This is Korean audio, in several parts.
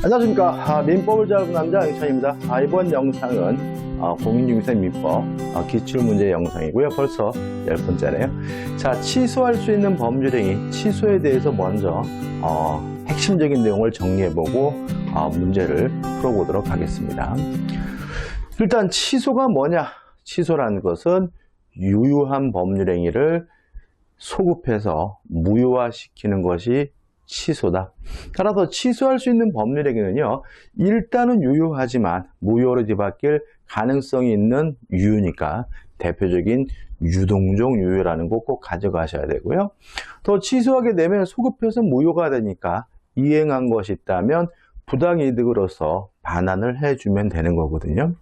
안녕하십니까. 민법을 잘 아는 남자 영찬입니다. 이번 영상은 공인중개사 민법 기출문제 영상이고요. 벌써 10번째네요. 자, 취소할 수 있는 법률행위, 취소에 대해서 먼저 핵심적인 내용을 정리해보고 문제를 풀어보도록 하겠습니다. 일단 취소가 뭐냐? 취소라는 것은 유효한 법률행위를 소급해서 무효화시키는 것이 취소다. 따라서 취소할 수 있는 법률행위는요, 일단은 유효하지만 무효로 뒤바뀔 가능성이 있는 유효니까 대표적인 유동종 유효라는 거 꼭 가져가셔야 되고요. 또 취소하게 되면 소급해서 무효가 되니까 이행한 것이 있다면 부당이득으로서 반환을 해주면 되는 거거든요.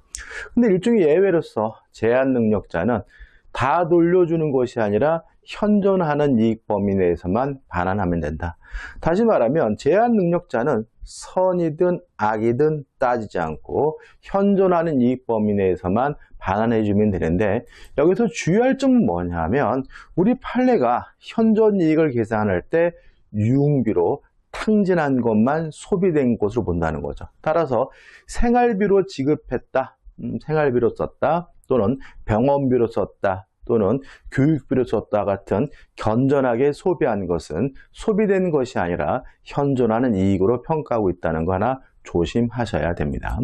근데 일종의 예외로서 제한 능력자는 다 돌려주는 것이 아니라 현존하는 이익 범위 내에서만 반환하면 된다. 다시 말하면 제한 능력자는 선이든 악이든 따지지 않고 현존하는 이익 범위 내에서만 반환해 주면 되는데, 여기서 주의할 점은 뭐냐면 우리 판례가 현존 이익을 계산할 때 유흥비로 탕진한 것만 소비된 것으로 본다는 거죠. 따라서 생활비로 지급했다, 생활비로 썼다, 또는 병원비로 썼다, 또는 교육비로 썼다 같은 견전하게 소비한 것은 소비된 것이 아니라 현존하는 이익으로 평가하고 있다는 거 하나 조심하셔야 됩니다.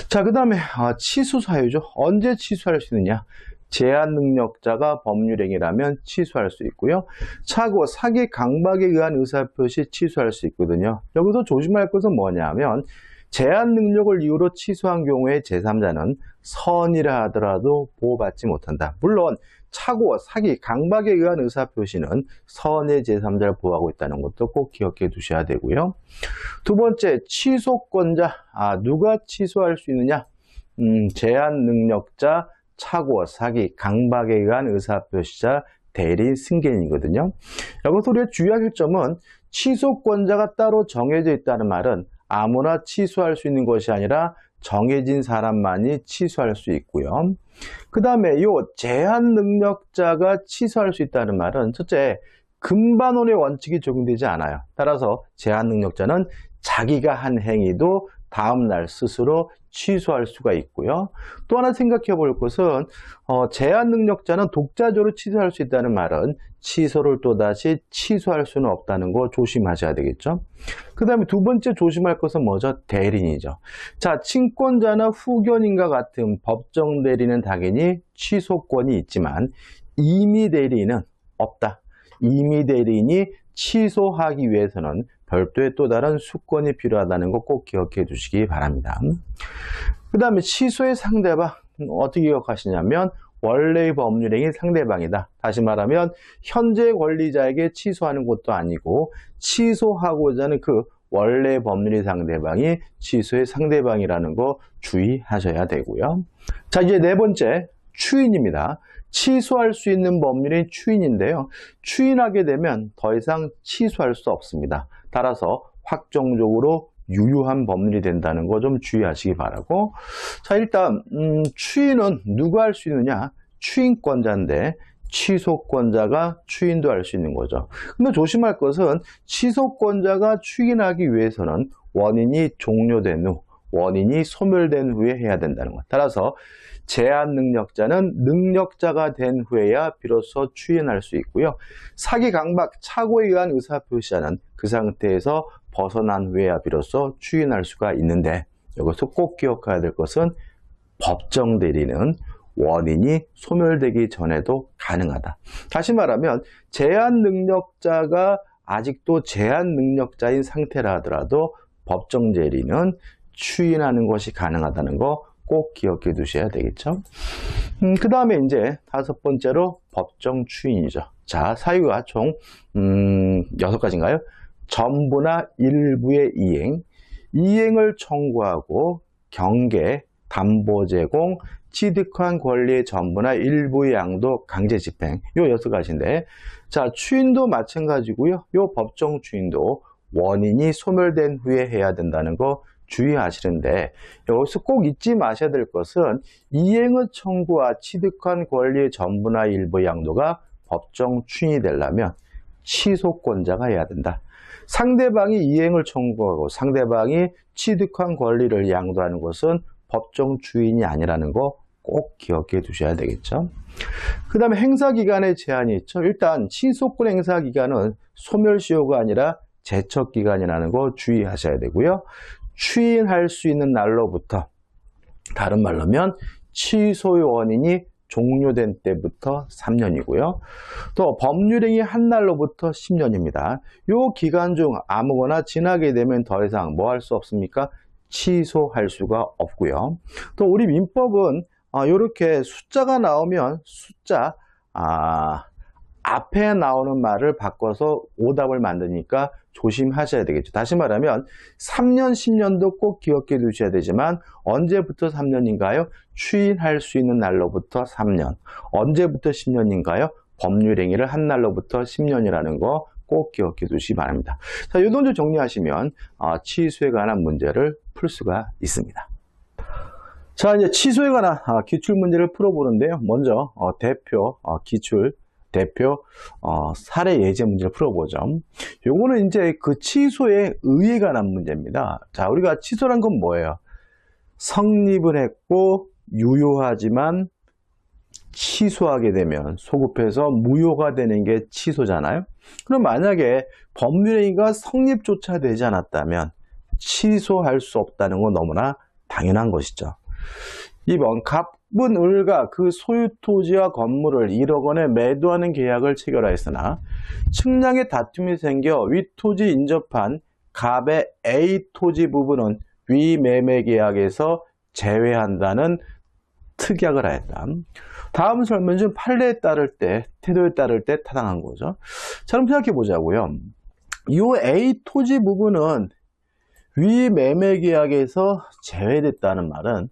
자, 그 다음에 취소 사유죠. 언제 취소할 수 있느냐? 제한 능력자가 법률행위라면 취소할 수 있고요. 착오, 사기, 강박에 의한 의사표시 취소할 수 있거든요. 여기서 조심할 것은 뭐냐면 제한 능력을 이유로 취소한 경우에 제3자는 선이라 하더라도 보호받지 못한다. 물론 착오, 사기, 강박에 의한 의사표시는 선의 제3자를 보호하고 있다는 것도 꼭 기억해 두셔야 되고요. 두 번째, 취소권자. 누가 취소할 수 있느냐? 제한 능력자, 착오, 사기, 강박에 의한 의사표시자, 대리, 승계인이거든요. 여기서 우리가 주의할 점은 취소권자가 따로 정해져 있다는 말은 아무나 취소할 수 있는 것이 아니라 정해진 사람만이 취소할 수 있고요. 그 다음에 이 제한 능력자가 취소할 수 있다는 말은 첫째, 금반원의 원칙이 적용되지 않아요. 따라서 제한 능력자는 자기가 한 행위도 다음날 스스로 취소할 수가 있고요. 또 하나 생각해 볼 것은 제한 능력자는 독자적으로 취소할 수 있다는 말은 취소를 또다시 취소할 수는 없다는 거 조심하셔야 되겠죠. 그 다음에 두 번째 조심할 것은 뭐죠? 대리인이죠. 자, 친권자나 후견인과 같은 법정 대리인은 당연히 취소권이 있지만 임의 대리인은 없다. 임의 대리인이 취소하기 위해서는 별도의 또 다른 수권이 필요하다는 거 꼭 기억해 두시기 바랍니다. 그 다음에 취소의 상대방 어떻게 기억하시냐면 원래의 법률행위 상대방이다. 다시 말하면 현재 권리자에게 취소하는 것도 아니고 취소하고자 하는 그 원래 법률의 상대방이 취소의 상대방이라는 거 주의하셔야 되고요. 자, 이제 네 번째, 추인입니다. 취소할 수 있는 법률이 추인인데요. 추인하게 되면 더 이상 취소할 수 없습니다. 따라서 확정적으로 유효한 법률이 된다는 거 좀 주의하시기 바라고. 자, 일단 추인은 누가 할 수 있느냐? 추인권자인데 취소권자가 추인도 할 수 있는 거죠. 근데 조심할 것은 취소권자가 추인하기 위해서는 원인이 종료된 후, 원인이 소멸된 후에 해야 된다는 것. 따라서 제한 능력자는 능력자가 된 후에야 비로소 추인할 수 있고요. 사기, 강박, 착오에 의한 의사표시자는 그 상태에서 벗어난 후에야 비로소 추인할 수가 있는데, 여기서 꼭 기억해야 될 것은 법정 대리는 원인이 소멸되기 전에도 가능하다. 다시 말하면 제한 능력자가 아직도 제한 능력자인 상태라 하더라도 법정 대리는 추인하는 것이 가능하다는 거 꼭 기억해 두셔야 되겠죠. 그 다음에 이제 다섯 번째로 법정 추인이죠. 자, 사유가 총 6가지인가요? 전부나 일부의 이행, 이행을 청구하고 경계, 담보 제공, 취득한 권리의 전부나 일부의 양도, 강제 집행, 요 6가지인데, 자, 추인도 마찬가지고요. 요 법정 추인도 원인이 소멸된 후에 해야 된다는 거 주의하시는데, 여기서 꼭 잊지 마셔야 될 것은 이행의 청구와 취득한 권리의 전부나 일부 양도가 법정 추인이 되려면 취소권자가 해야 된다. 상대방이 이행을 청구하고 상대방이 취득한 권리를 양도하는 것은 법정 주인이 아니라는 거 꼭 기억해 두셔야 되겠죠. 그 다음에 행사기간에 제한이 있죠. 일단 취소권 행사기간은 소멸시효가 아니라 제척기간이라는 거 주의하셔야 되고요. 추인할 수 있는 날로부터, 다른 말로 하면 취소의 원인이 종료된 때부터 3년이고요. 또 법률행위 한 날로부터 10년입니다. 이 기간 중 아무거나 지나게 되면 더 이상 뭐 할 수 없습니까? 취소할 수가 없고요. 또 우리 민법은 이렇게 숫자가 나오면 숫자 앞에 나오는 말을 바꿔서 오답을 만드니까 조심하셔야 되겠죠. 다시 말하면 3년, 10년도 꼭 기억해 두셔야 되지만 언제부터 3년인가요? 추인할 수 있는 날로부터 3년. 언제부터 10년인가요? 법률행위를 한 날로부터 10년이라는 거 꼭 기억해 두시기 바랍니다. 자, 이 정도 정리하시면 취소에 관한 문제를 풀 수가 있습니다. 자, 이제 취소에 관한 기출 문제를 풀어보는데요. 먼저 기출 대표 사례 예제 문제를 풀어보죠. 요거는 이제 그 취소의 의의에 관한 문제입니다. 자, 우리가 취소란 건 뭐예요? 성립을 했고 유효하지만 취소하게 되면 소급해서 무효가 되는 게 취소잖아요. 그럼 만약에 법률행위가 성립조차 되지 않았다면 취소할 수 없다는 건 너무나 당연한 것이죠. 2번 갑은 을과 그 소유 토지와 건물을 1억 원에 매도하는 계약을 체결하였으나 측량의 다툼이 생겨 위 토지 인접한 갑의 A 토지 부분은 위 매매 계약에서 제외한다는 특약을 하였다. 다음 설명 중 판례에 따를 때, 태도에 따를 때 타당한 거죠. 자, 그럼 생각해 보자고요. 이 A 토지 부분은 위 매매 계약에서 제외됐다는 말은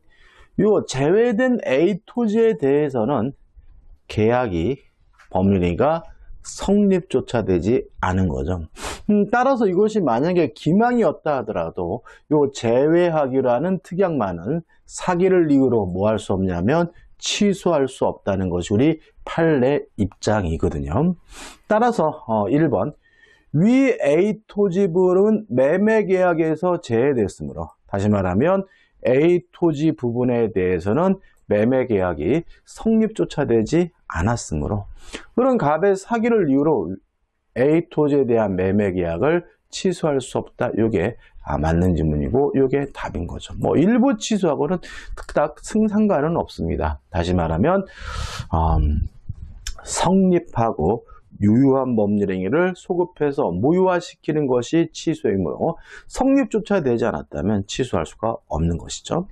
이 제외된 A 토지에 대해서는 계약이 법률행위가 성립조차 되지 않은 거죠. 따라서 이것이 만약에 기망이었다 하더라도 이 제외하기로 하는 특약만은 사기를 이유로 뭐 할 수 없냐면 취소할 수 없다는 것이 우리 판례 입장이거든요. 따라서 1번 위 A 토지부는 매매 계약에서 제외됐으므로, 다시 말하면 A 토지 부분에 대해서는 매매 계약이 성립조차 되지 않았으므로 그런 갑의 사기를 이유로 A 토지에 대한 매매 계약을 취소할 수 없다. 이게 맞는 질문이고 이게 답인 거죠. 뭐 일부 취소하고는 특닥 상관은 없습니다. 다시 말하면 성립하고 유효한 법률행위를 소급해서 무효화시키는 것이 취소행위로 성립조차 되지 않았다면 취소할 수가 없는 것이죠.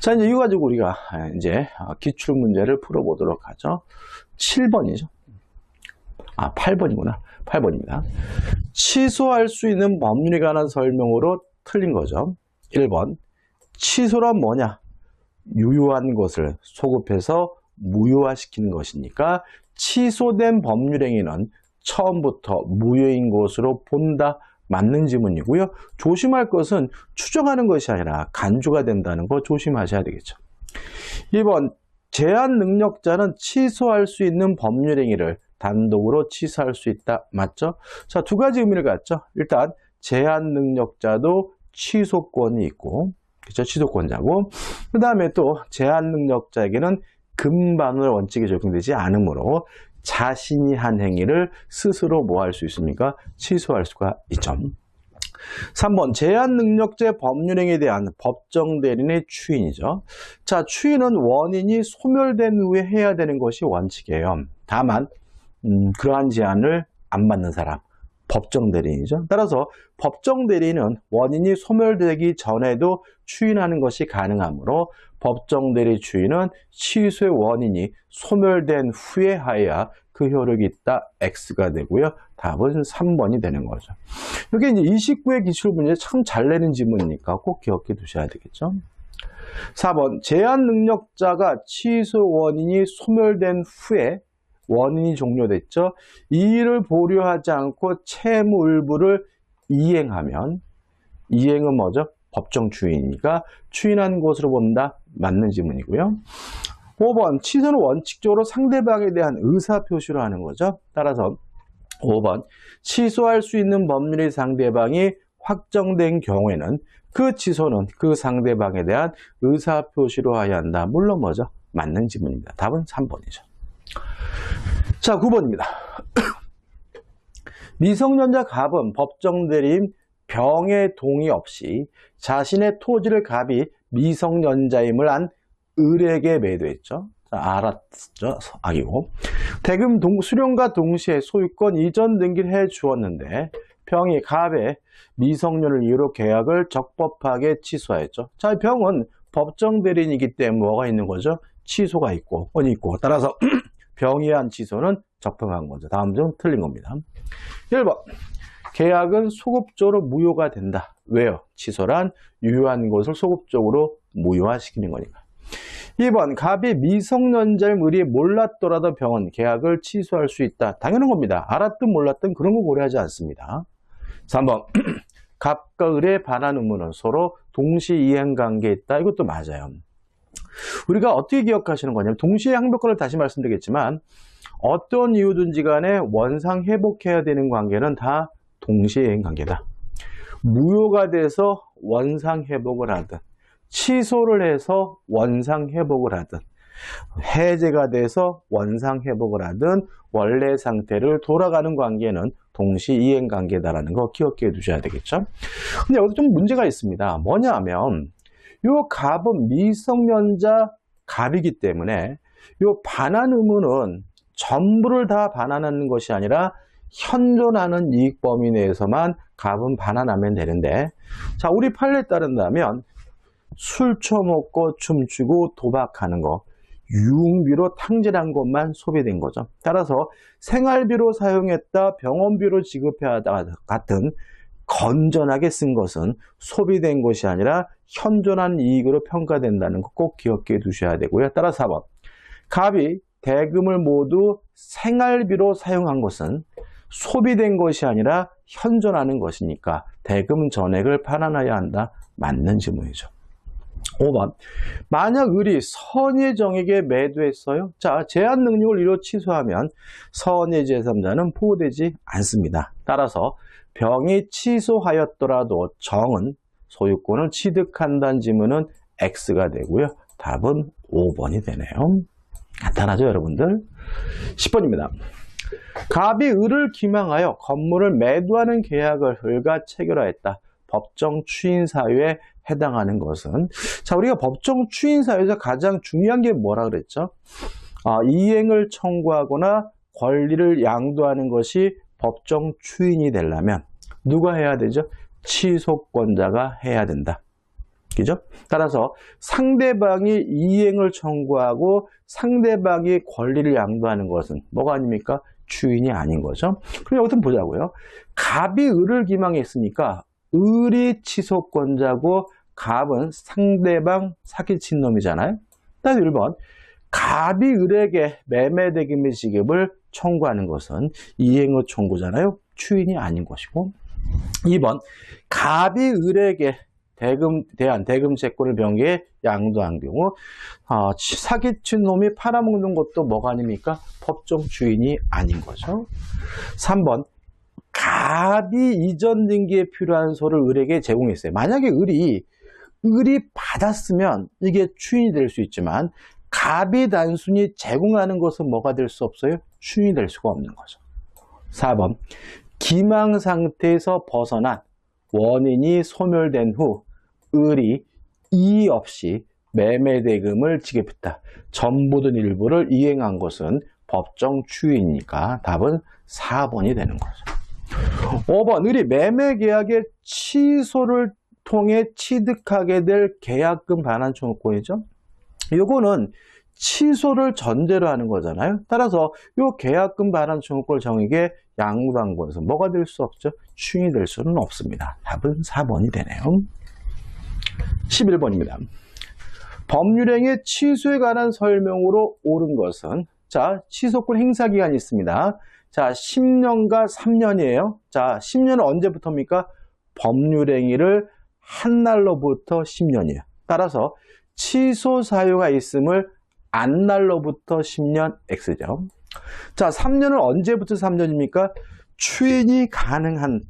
자, 이제 이거 가지고 우리가 이제 기출 문제를 풀어보도록 하죠. 7번이죠. 8번이구나. 8번입니다. 취소할 수 있는 법률에 관한 설명으로 틀린 거죠. 1번. 취소란 뭐냐? 유효한 것을 소급해서 무효화시키는 것이니까 취소된 법률행위는 처음부터 무효인 것으로 본다. 맞는 지문이고요. 조심할 것은 추정하는 것이 아니라 간주가 된다는 거 조심하셔야 되겠죠. 2번. 제한 능력자는 취소할 수 있는 법률행위를 단독으로 취소할 수 있다. 맞죠? 자, 두 가지 의미를 갖죠. 일단 제한 능력자도 취소권이 있고, 그렇죠? 취소권자고, 그 다음에 또 제한 능력자에게는 금반월 원칙이 적용되지 않으므로 자신이 한 행위를 스스로 뭐 할 수 있습니까? 취소할 수가 있죠. 3번 제한 능력자의 법률행위에 대한 법정 대리인의 추인이죠. 자, 추인은 원인이 소멸된 후에 해야 되는 것이 원칙이에요. 다만 그러한 제한을 안 받는 사람, 법정 대리인이죠. 따라서 법정 대리인은 원인이 소멸되기 전에도 추인하는 것이 가능하므로 법정 대리 추인은 취소의 원인이 소멸된 후에 하여야 그 효력이 있다. X가 되고요. 답은 3번이 되는 거죠. 이게 이제 29의 기출 문제 참 잘 내는 지문이니까 꼭 기억해 두셔야 되겠죠. 4번 제한 능력자가 취소 원인이 소멸된 후에 원인이 종료됐죠. 이 일을 보류하지 않고 채무 일부를 이행하면 이행은 뭐죠? 법정 추인이니까 추인한 것으로 본다. 맞는 지문이고요. 5번 취소는 원칙적으로 상대방에 대한 의사표시로 하는 거죠. 따라서 5번 취소할 수 있는 법률이 상대방이 확정된 경우에는 그 취소는 그 상대방에 대한 의사표시로 하여야 한다. 물론 뭐죠? 맞는 지문입니다. 답은 3번이죠. 자, 9번입니다. 미성년자 갑은 법정 대리인 병의 동의 없이 자신의 토지를 갑이 미성년자임을 안 을에게 매도했죠. 자, 알았죠? 악이고. 대금 수령과 동시에 소유권 이전 등기를 해 주었는데 병이 갑의 미성년을 이유로 계약을 적법하게 취소하였죠. 자, 병은 법정 대리인이기 때문에 뭐가 있는 거죠? 취소가 있고, 원이 있고. 따라서 병이 한 취소는 적법한 거죠. 다음 중 틀린 겁니다. 1번. 계약은 소급적으로 무효가 된다. 왜요? 취소란 유효한 것을 소급적으로 무효화시키는 거니까. 2번. 갑이 미성년자임 을이 몰랐더라도 병은 계약을 취소할 수 있다. 당연한 겁니다. 알았든 몰랐든 그런 거 고려하지 않습니다. 3번. 갑과 을에 반한 의무는 서로 동시 이행관계에 있다. 이것도 맞아요. 우리가 어떻게 기억하시는 거냐면 동시에 항변권을 다시 말씀드리겠지만 어떤 이유든지 간에 원상 회복해야 되는 관계는 다 동시에 이행관계다. 무효가 돼서 원상 회복을 하든 취소를 해서 원상 회복을 하든 해제가 돼서 원상 회복을 하든 원래 상태를 돌아가는 관계는 동시 이행 관계다라는 거 기억해 두셔야 되겠죠. 근데 여기서 좀 문제가 있습니다. 뭐냐면 요 갑은 미성년자 갑이기 때문에 요 반환 의무는 전부를 다 반환하는 것이 아니라 현존하는 이익 범위 내에서만 갑은 반환하면 되는데, 자, 우리 판례에 따른다면 술 처먹고 춤추고 도박하는 거, 유흥비로 탕진한 것만 소비된 거죠. 따라서 생활비로 사용했다, 병원비로 지급해야 같은 건전하게 쓴 것은 소비된 것이 아니라 현존한 이익으로 평가된다는 거 꼭 기억해 두셔야 되고요. 따라서 4번. 갑이 대금을 모두 생활비로 사용한 것은 소비된 것이 아니라 현존하는 것이니까 대금 전액을 반환해야 한다. 맞는 지문이죠. 5번. 만약 을이 선의정에게 매도했어요. 자, 제한 능력을 이로 취소하면 선의 제3자는 보호되지 않습니다. 따라서 병이 취소하였더라도 정은 소유권을 취득한다는 지문은 X가 되고요. 답은 5번이 되네요. 간단하죠, 여러분들? 10번입니다. 갑이 을을 기망하여 건물을 매도하는 계약을 을과 체결하였다. 법정 추인 사유에 해당하는 것은, 자, 우리가 법정 추인 사유에서 가장 중요한 게 뭐라 그랬죠? 이행을 청구하거나 권리를 양도하는 것이 법정 추인이 되려면 누가 해야 되죠? 취소권자가 해야 된다. 그죠? 따라서 상대방이 이행을 청구하고 상대방이 권리를 양도하는 것은 뭐가 아닙니까? 추인이 아닌 거죠. 그럼 여기서 보자고요. 갑이 을을 기망했으니까 을이 취소권자고 갑은 상대방 사기친 놈이잖아요. 따라서 1번. 갑이 을에게 매매대금의 지급을 청구하는 것은 이행의 청구잖아요. 추인이 아닌 것이고. 2번. 갑이 을에게 대한 대금 채권을 병기에 양도한 경우 사기친 놈이 팔아먹는 것도 뭐가 아닙니까? 법정 주인이 아닌 거죠. 3번. 갑이 이전 등기에 필요한 소를 을에게 제공했어요. 만약에 을이 받았으면 이게 추인이 될 수 있지만 갑이 단순히 제공하는 것은 뭐가 될 수 없어요? 추인이 될 수가 없는 거죠. 4번. 기망 상태에서 벗어난 원인이 소멸된 후 을이 이의 없이 매매대금을 지급했다. 전부든 일부를 이행한 것은 법정 추인이니까 답은 4번이 되는 거죠. 5번. 을이 매매계약의 취소를 통해 취득하게 될 계약금 반환 청구권이죠. 이거는 취소를 전제로 하는 거잖아요. 따라서 이 계약금 반환 청구권 정액에 양도한 것은 뭐가 될 수 없죠? 추인이 될 수는 없습니다. 답은 4번이 되네요. 11번입니다. 법률행위 취소에 관한 설명으로 옳은 것은, 자, 취소권 행사 기간이 있습니다. 자, 10년과 3년이에요. 자, 10년은 언제부터입니까? 법률행위를 한 날로부터 10년이에요. 따라서 취소 사유가 있음을 안 날로부터 10년 X죠. 자, 3년은 언제부터 3년입니까? 추인이 가능한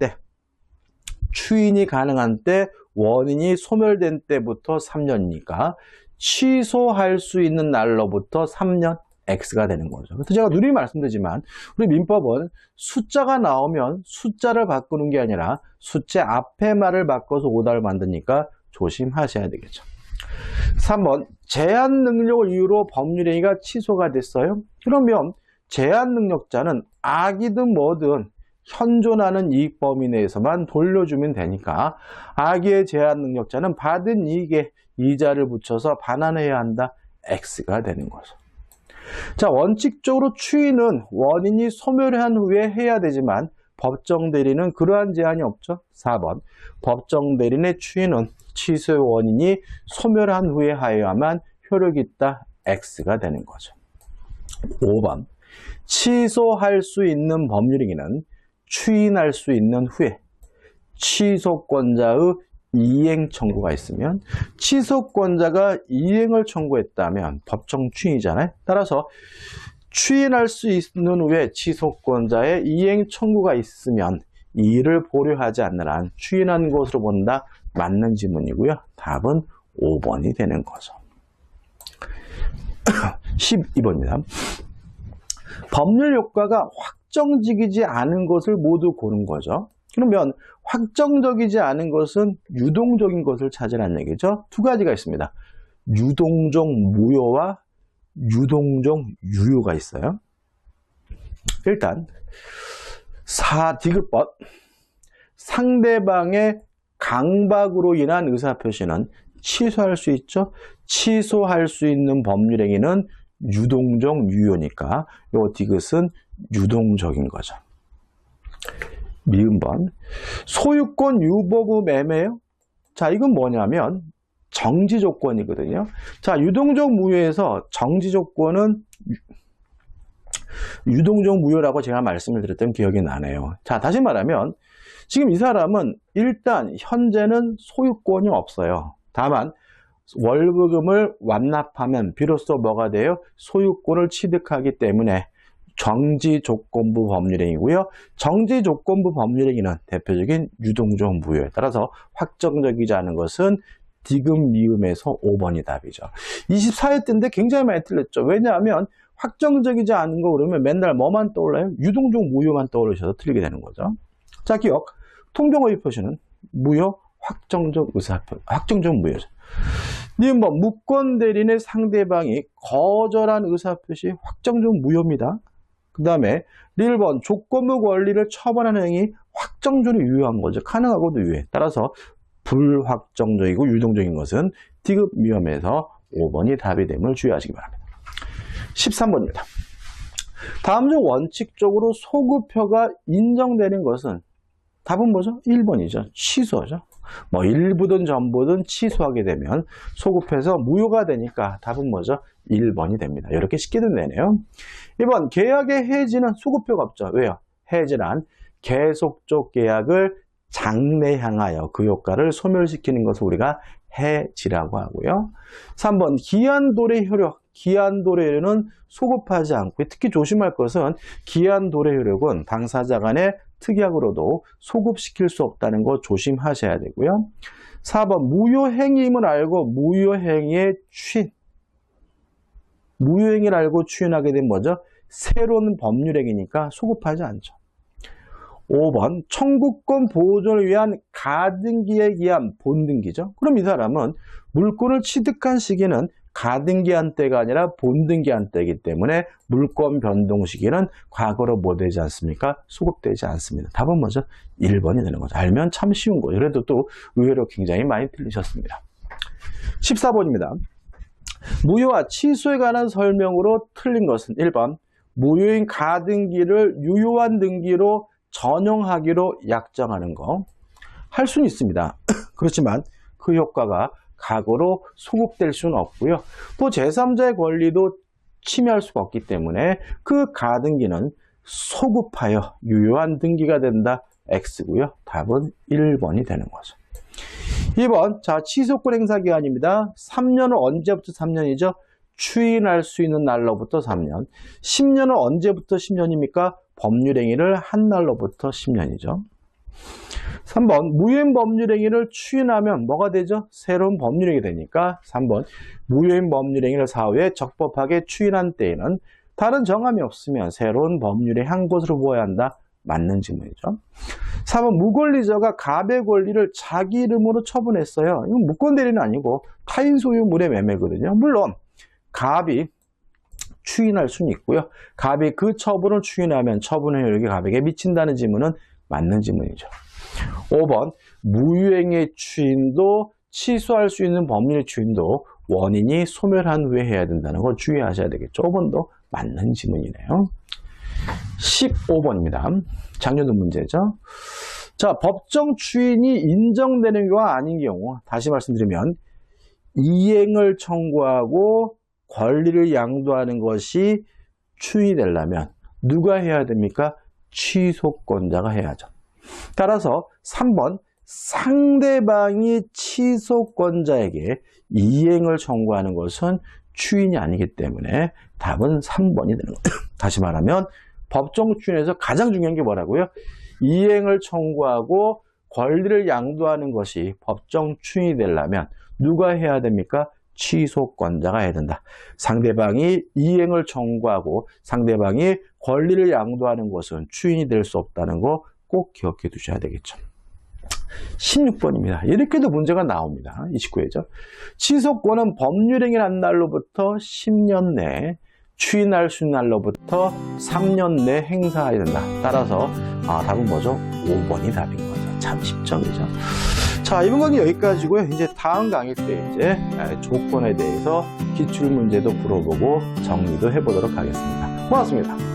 때 원인이 소멸된 때부터 3년이니까 취소할 수 있는 날로부터 3년 X가 되는 거죠. 그래서 제가 누누이 말씀드리지만 우리 민법은 숫자가 나오면 숫자를 바꾸는 게 아니라 숫자 앞에 말을 바꿔서 오답을 만드니까 조심하셔야 되겠죠. 3번 제한 능력을 이유로 법률행위가 취소가 됐어요. 그러면 제한 능력자는 악이든 뭐든 현존하는 이익 범위 내에서만 돌려주면 되니까 악의 제한 능력자는 받은 이익에 이자를 붙여서 반환해야 한다. X가 되는 거죠. 자, 원칙적으로 추인은 원인이 소멸한 후에 해야 되지만 법정 대리는 그러한 제한이 없죠. 4번 법정 대리인의 추인은 취소의 원인이 소멸한 후에 하여야만 효력이 있다. X가 되는 거죠. 5번 취소할 수 있는 법률행위는 추인할 수 있는 후에 취소권자의 이행 청구가 있으면 취소권자가 이행을 청구했다면 법정 추인이잖아요. 따라서 추인할 수 있는 후에 취소권자의 이행 청구가 있으면 이를 보류하지 않는 한 추인한 것으로 본다. 맞는 지문이고요. 답은 5번이 되는 거죠. 12번입니다. 법률 효과가 확정적이지 않은 것을 모두 고른 거죠. 그러면 확정적이지 않은 것은 유동적인 것을 찾으라는 얘기죠. 두 가지가 있습니다. 유동적 무효와 유동적 유효가 있어요. 일단 디귿번 상대방의 강박으로 인한 의사표시는 취소할 수 있죠. 취소할 수 있는 법률행위는 유동적 유효니까 요 디귿은 유동적인 거죠. 미음번 소유권 유보구 매매요. 자, 이건 뭐냐면 정지 조건이거든요. 자, 유동적 무효에서 정지 조건은 유동적 무효라고 제가 말씀을 드렸던 기억이 나네요. 자, 다시 말하면 지금 이 사람은 일단 현재는 소유권이 없어요. 다만 월부금을 완납하면 비로소 뭐가 돼요? 소유권을 취득하기 때문에 정지조건부 법률행위고요. 정지조건부 법률행위는 대표적인 유동적 무효에 따라서 확정적이지 않은 것은 디귿 미음에서 5번이 답이죠. 24회 때인데 굉장히 많이 틀렸죠. 왜냐하면 확정적이지 않은 거 그러면 맨날 뭐만 떠올라요? 유동적 무효만 떠오르셔서 틀리게 되는 거죠. 자, 기억. 통정의 표시는 무효, 확정적 무효죠. 니은번 무권 대리인의 상대방이 거절한 의사표시 확정적 무효입니다. 그 다음에 1번 조건부 권리를 처분하는 행위 확정적으로 유효한 거죠. 가능하고도 유효해. 따라서 불확정적이고 유동적인 것은 디귿 미음에서 5번이 답이 됨을 주의하시기 바랍니다. 13번입니다. 다음 중 원칙적으로 소급표가 인정되는 것은 답은 뭐죠? 1번이죠. 취소죠. 뭐 일부든 전부든 취소하게 되면 소급해서 무효가 되니까 답은 뭐죠? 1번이 됩니다. 이렇게 쉽게도 되네요. 2번 계약의 해지는 소급표가 없죠. 왜요? 해지란 계속적 계약을 장래향하여 그 효과를 소멸시키는 것을 우리가 해지라고 하고요. 3번 기한도래 효력. 기한도래 효력은 소급하지 않고 특히 조심할 것은 기한도래 효력은 당사자 간의 특약으로도 소급시킬 수 없다는 거 조심하셔야 되고요. 4번 무효행위임을 알고 무효행위의 추인. 무효행위를 알고 추인하게 되면 뭐죠? 새로운 법률행위니까 소급하지 않죠. 5번 청구권 보존을 위한 가등기에 의한 본등기죠. 그럼 이 사람은 물권을 취득한 시기는 가등기한 때가 아니라 본등기한 때이기 때문에 물권 변동 시기는 과거로 뭐 되지 않습니까? 소급되지 않습니다. 답은 뭐죠? 1번이 되는 거죠. 알면 참 쉬운 거죠. 그래도 또 의외로 굉장히 많이 틀리셨습니다. 14번입니다. 무효와 취소에 관한 설명으로 틀린 것은 1번 무효인 가등기를 유효한 등기로 전용하기로 약정하는 거. 할 수는 있습니다. 그렇지만 그 효과가 과거로 소급될 수는 없고요. 또 제3자의 권리도 침해할 수가 없기 때문에 그 가등기는 소급하여 유효한 등기가 된다. X고요. 답은 1번이 되는 거죠. 2번 자 취소권 행사 기한입니다. 3년은 언제부터 3년이죠? 추인할 수 있는 날로부터 3년. 10년은 언제부터 10년입니까? 법률행위를 한 날로부터 10년이죠. 3번 무효인 법률행위를 추인하면 뭐가 되죠? 새로운 법률행위 되니까 3번 무효인 법률행위를 사후에 적법하게 추인한 때에는 다른 정함이 없으면 새로운 법률행위 한 것으로 보아야 한다. 맞는 질문이죠. 4번 무권리자가 갑의 권리를 자기 이름으로 처분했어요. 이건 무권대리는 아니고 타인 소유물의 매매거든요. 물론 갑이 추인할 수는 있고요. 갑이 그 처분을 추인하면 처분의 효력이 갑에게 미친다는 질문은 맞는 질문이죠. 5번 무효행위의 추인도 취소할 수 있는 법률의 추인도 원인이 소멸한 후에 해야 된다는 걸 주의하셔야 되겠죠. 5번도 맞는 질문이네요. 15번입니다. 작년도 문제죠. 자, 법정 추인이 인정되는 경우와 아닌 경우, 다시 말씀드리면 이행을 청구하고 권리를 양도하는 것이 추인이 되려면 누가 해야 됩니까? 취소권자가 해야죠. 따라서 3번 상대방이 취소권자에게 이행을 청구하는 것은 추인이 아니기 때문에 답은 3번이 되는 거예요. 다시 말하면 법정 추인에서 가장 중요한 게 뭐라고요? 이행을 청구하고 권리를 양도하는 것이 법정 추인이 되려면 누가 해야 됩니까? 취소권자가 해야 된다. 상대방이 이행을 청구하고 상대방이 권리를 양도하는 것은 추인이 될 수 없다는 거 꼭 기억해 두셔야 되겠죠. 16번입니다. 이렇게도 문제가 나옵니다. 29회죠. 취소권은 법률행위를 한 날로부터 10년 내에 추인할 수 있는 날로부터 3년 내에 행사해야 된다. 따라서 답은 뭐죠? 5번이 답인 거죠. 참 쉽죠, 그죠? 자, 이번 강의 여기까지고요. 이제 다음 강의 때 이제 조건에 대해서 기출문제도 풀어보고 정리도 해보도록 하겠습니다. 고맙습니다.